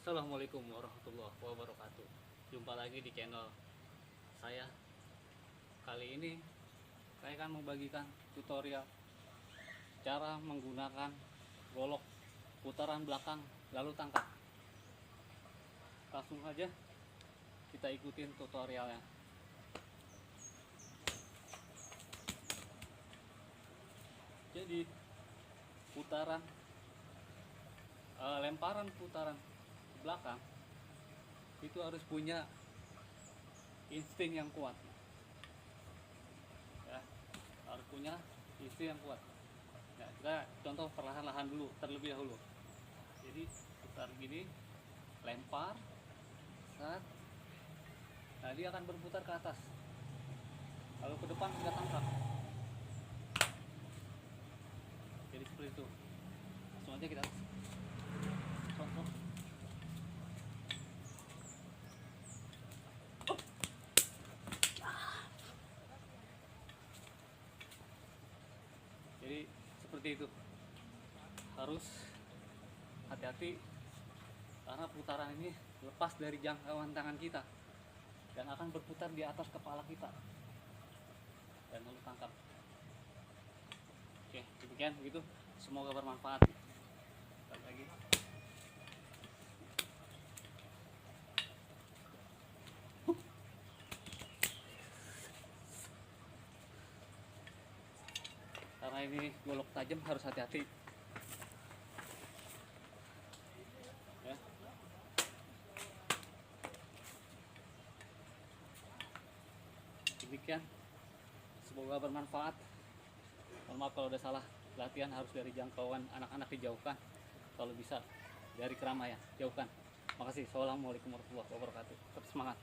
Assalamualaikum warahmatullahi wabarakatuh. Jumpa lagi di channel saya. Kali ini saya akan membagikan tutorial cara menggunakan golok putaran belakang lalu tangkap. Langsung aja kita ikutin tutorialnya. Jadi lemparan putaran belakang itu harus punya insting yang kuat ya, harus punya insting yang kuat ya. Kita contoh perlahan-lahan dulu, terlebih dahulu. Jadi putar gini, lempar saat, nah dia akan berputar ke atas, lalu ke depan kita tangkap. Jadi seperti itu. Langsung aja kita contoh. Jadi seperti itu, harus hati-hati karena putaran ini lepas dari jangkauan tangan kita dan akan berputar di atas kepala kita dan lalu tangkap. Oke, demikian begitu, semoga bermanfaat. Balik lagi. Karena ini golok tajam, harus hati-hati ya. Demikian, semoga bermanfaat. Mohon maaf kalau ada salah. Latihan harus dari jangkauan anak-anak dijauhkan, kalau bisa dari keramaian jauhkan. Makasih. Assalamualaikum warahmatullahi wabarakatuh. Tetap semangat.